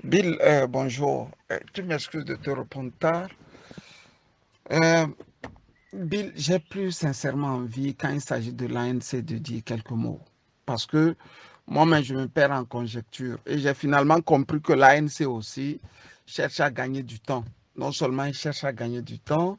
Bill, bonjour. Tu m'excuses de te répondre tard. Euh, Bill, j'ai plus sincèrement envie, quand il s'agit de l'ANC, de dire quelques mots. Parce que moi-même, je me perds en conjecture. Et j'ai finalement compris que l'ANC aussi cherche à gagner du temps. Non seulement ils cherchent à gagner du temps,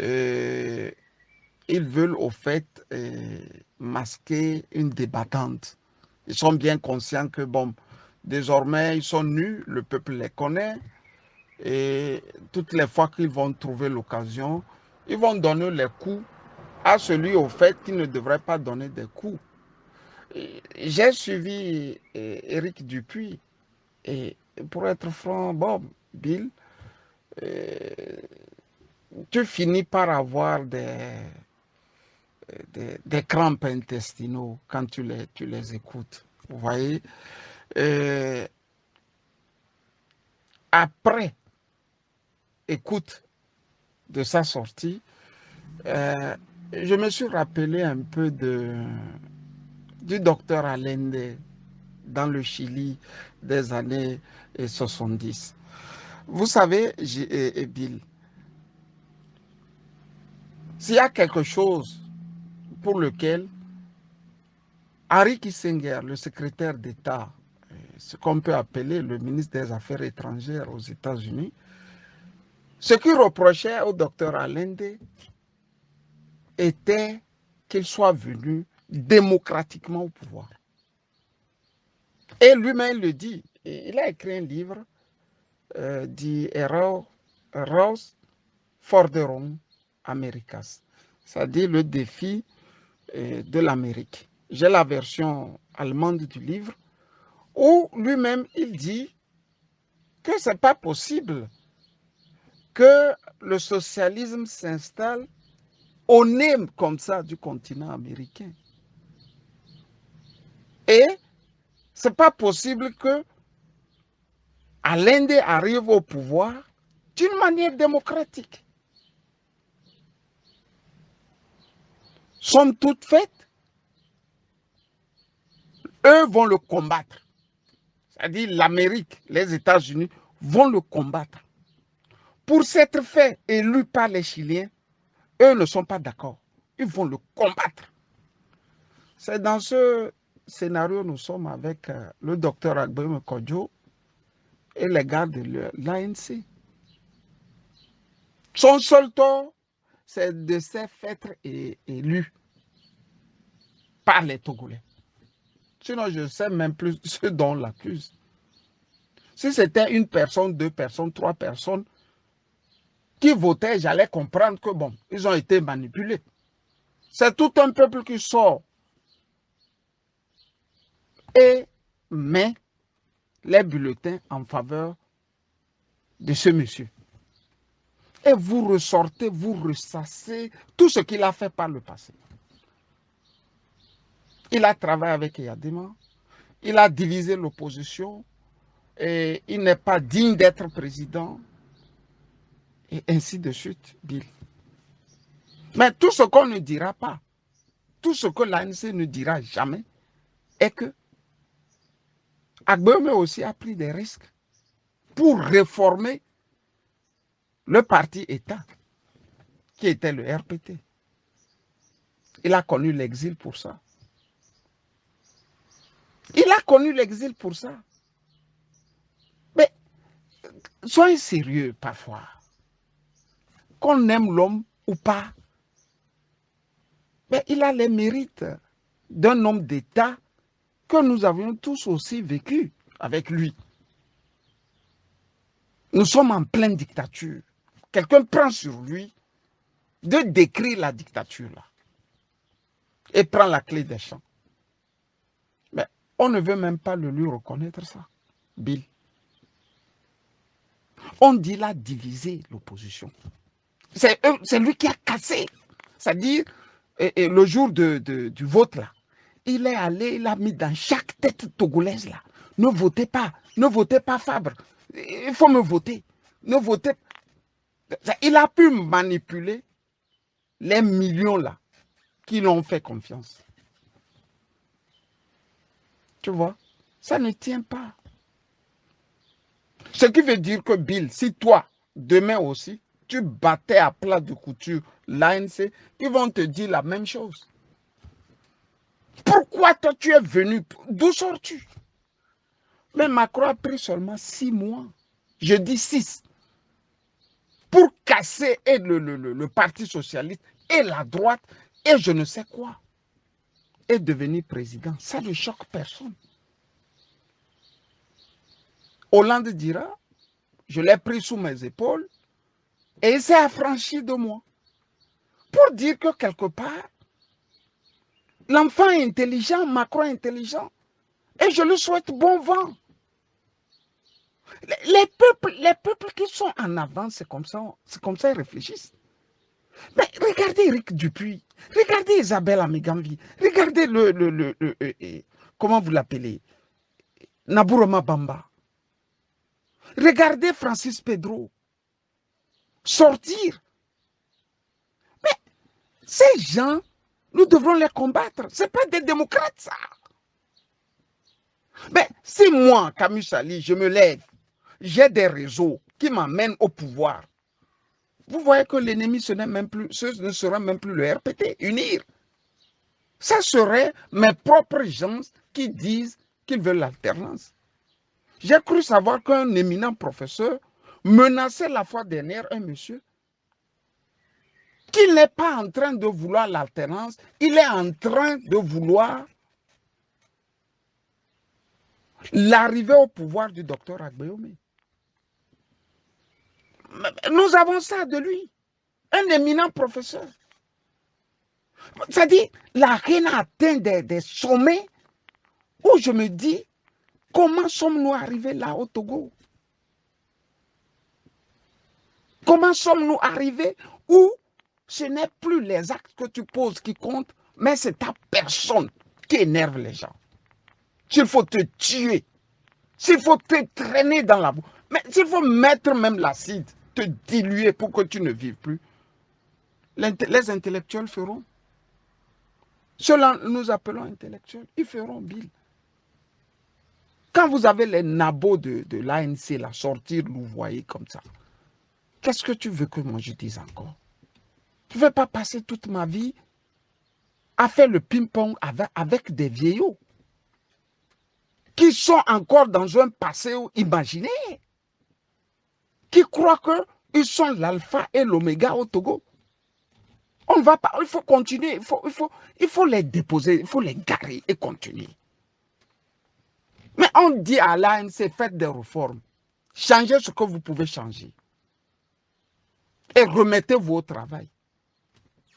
euh, ils veulent au fait masquer une débattante. Ils sont bien conscients que, bon, désormais, ils sont nus, le peuple les connaît. Et toutes les fois qu'ils vont trouver l'occasion, ils vont donner les coups à celui au fait qui ne devrait pas donner des coups. J'ai suivi Éric Dupuis et pour être franc, bon, Bill, euh, tu finis par avoir des crampes intestinaux quand tu les écoutes. Vous voyez. Euh, Après écoute de sa sortie, euh, je me suis rappelé un peu du docteur Allende dans le Chili des années 70. Vous savez, Bill, s'il y a quelque chose pour lequel Henry Kissinger, le secrétaire d'État, ce qu'on peut appeler le ministre des Affaires étrangères aux États-Unis, ce qu'il reprochait au docteur Allende était qu'il soit venu démocratiquement au pouvoir. Et lui-même le dit. Il a écrit un livre, dit Errors Forderung Americas, c'est-à-dire le défi de l'Amérique. J'ai la version allemande du livre où lui-même il dit que ce n'est pas possible que le socialisme s'installe au nez comme ça du continent américain. Et ce n'est pas possible que Allende arrive au pouvoir d'une manière démocratique. Somme toute faite, eux vont le combattre. C'est-à-dire l'Amérique, les États-Unis vont le combattre. Pour s'être fait élu par les Chiliens, eux ne sont pas d'accord. Ils vont le combattre. C'est dans ce scénario nous sommes avec le docteur Agbem Kodjo et les gars de l'ANC. Son seul tort, c'est de se faire élu par les Togolais. Sinon, je ne sais même plus ce dont on l'accuse. Si c'était une personne, deux personnes, trois personnes qui votaient, j'allais comprendre que, bon, ils ont été manipulés. C'est tout un peuple qui sort et met les bulletins en faveur de ce monsieur. Et vous ressortez, vous ressassez tout ce qu'il a fait par le passé. Il a travaillé avec Yadima, il a divisé l'opposition, et il n'est pas digne d'être président, et ainsi de suite, Bill. Mais tout ce qu'on ne dira pas, tout ce que l'ANC ne dira jamais, est que Agbeme aussi a pris des risques pour réformer le parti État, qui était le RPT. Il a connu l'exil pour ça. Il a connu l'exil pour ça. Mais soyez sérieux parfois. Qu'on aime l'homme ou pas, mais il a les mérites d'un homme d'État que nous avions tous aussi vécu avec lui. Nous sommes en pleine dictature. Quelqu'un prend sur lui de décrire la dictature là et prend la clé des champs. Mais on ne veut même pas le lui reconnaître ça, Bill. On dit là diviser l'opposition. C'est lui qui a cassé. C'est-à-dire, le jour du vote là, il est allé, il a mis dans chaque tête togolaise là. Ne votez pas Fabre. Il faut me voter. Ne votez pas. Il a pu manipuler les millions là qui l'ont fait confiance. Tu vois, ça ne tient pas. Ce qui veut dire que Bill, si toi, demain aussi, tu battais à plat de couture l'ANC, ils vont te dire la même chose. Pourquoi toi tu es venu? D'où sors-tu? Mais Macron a pris seulement 6 mois. Je dis 6. Pour casser et le Parti socialiste et la droite et je ne sais quoi. Et devenir président. Ça ne choque personne. Hollande dira, je l'ai pris sous mes épaules et il s'est affranchi de moi. Pour dire que quelque part, l'enfant est intelligent, Macron est intelligent. Et je lui souhaite bon vent. Les peuples qui sont en avance, c'est comme ça ils réfléchissent. Mais regardez Eric Dupuis, regardez Isabelle Amigambi, regardez comment vous l'appelez, Nabouroma Bamba. Regardez Francis Pedro sortir. Mais ces gens, nous devrons les combattre. Ce n'est pas des démocrates, ça. Mais si moi, Camus Sali, je me lève, j'ai des réseaux qui m'amènent au pouvoir, vous voyez que l'ennemi, ce ne sera même plus le RPT, unir. Ça serait mes propres gens qui disent qu'ils veulent l'alternance. J'ai cru savoir qu'un éminent professeur menaçait la fois dernière un monsieur qu'il n'est pas en train de vouloir l'alternance, il est en train de vouloir l'arrivée au pouvoir du docteur Agbeome. Nous avons ça de lui, un éminent professeur. C'est-à-dire, la reine a atteint des sommets où je me dis, comment sommes-nous arrivés là au Togo? Comment sommes-nous arrivés où ce n'est plus les actes que tu poses qui comptent, mais c'est ta personne qui énerve les gens. S'il faut te tuer, s'il faut te traîner dans la boue, mais s'il faut mettre même l'acide, te diluer pour que tu ne vives plus, les intellectuels feront. Ceux-là, nous appelons intellectuels, ils feront Bill. Quand vous avez les nabots de l'ANC, la sortir, vous voyez comme ça, qu'est-ce que tu veux que moi je dise encore? Je ne vais pas passer toute ma vie à faire le ping-pong avec des vieillots qui sont encore dans un passé imaginaire, qui croient qu'ils sont l'alpha et l'oméga au Togo. On ne va pas, il faut continuer, il faut les déposer, il faut les garer et continuer. Mais on dit à l'ANC, faites des réformes, changez ce que vous pouvez changer et remettez-vous au travail.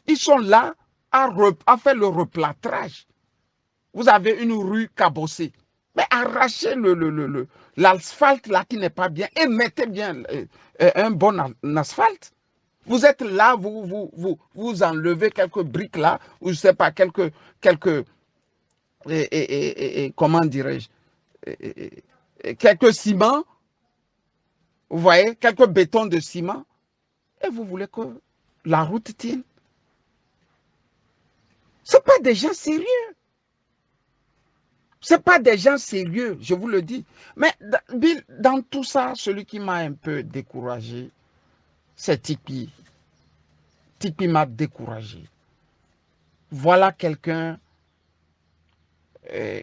Ils sont là à faire le replâtrage. Vous avez une rue cabossée. Mais arrachez l'asphalte là qui n'est pas bien et mettez bien un bon asphalte. Vous êtes là, vous enlevez quelques briques là, ou je ne sais pas, comment dirais-je, quelques ciments, vous voyez, quelques bétons de ciment, et vous voulez que la route tienne. Ce ne sont pas des gens sérieux. Ce ne sont pas des gens sérieux, je vous le dis. Mais dans tout ça, celui qui m'a un peu découragé, c'est Tipeee. Tipeee m'a découragé. Voilà quelqu'un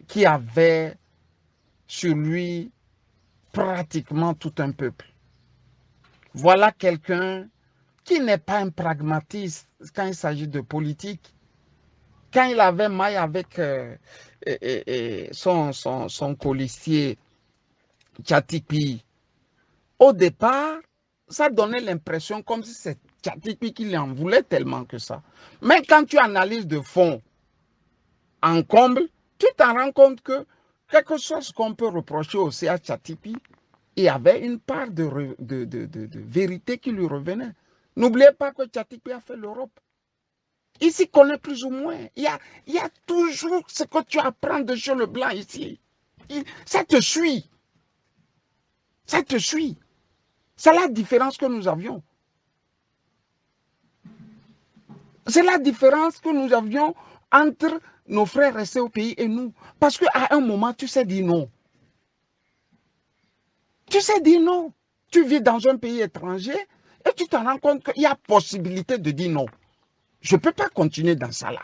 qui avait sur lui pratiquement tout un peuple. Voilà quelqu'un qui n'est pas un pragmatiste quand il s'agit de politique. Quand il avait maille avec son colistier Tchatipi, au départ, ça donnait l'impression comme si c'est Tchatipi qui en voulait tellement que ça. Mais quand tu analyses de fond en comble, tu t'en rends compte que quelque chose ce qu'on peut reprocher aussi à Tchatipi, il y avait une part de vérité qui lui revenait. N'oubliez pas que Tchatipi a fait l'Europe. Il s'y connaît plus ou moins. Il y a toujours ce que tu apprends de chez le blanc ici. Ça te suit. Ça te suit. C'est la différence que nous avions. C'est la différence que nous avions entre nos frères restés au pays et nous. Parce qu'à un moment, tu sais dire non. Tu sais dire non. Tu vis dans un pays étranger et tu te rends compte qu'il y a possibilité de dire non. Je ne peux pas continuer dans ça là.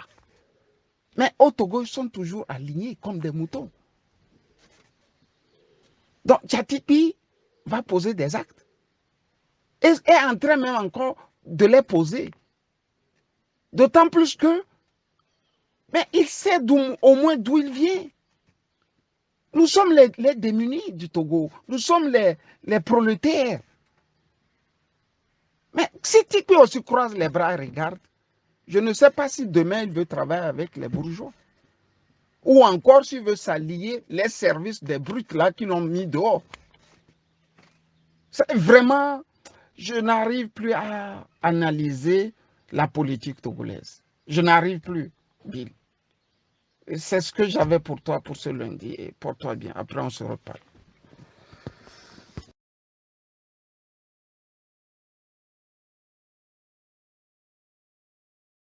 Mais au Togo, ils sont toujours alignés comme des moutons. Donc, Tchatipi va poser des actes. Et est en train même encore de les poser. D'autant plus que, mais il sait au moins d'où il vient. Nous sommes les démunis du Togo. Nous sommes les prolétaires. Mais si Tipi aussi croise les bras et regarde, je ne sais pas si demain il veut travailler avec les bourgeois. Ou encore s'il veut s'allier les services des brutes là qui l'ont mis dehors. C'est vraiment, je n'arrive plus à analyser la politique togolaise. Je n'arrive plus, Bill. C'est ce que j'avais pour toi pour ce lundi. Et pour toi bien. Après, on se reparle.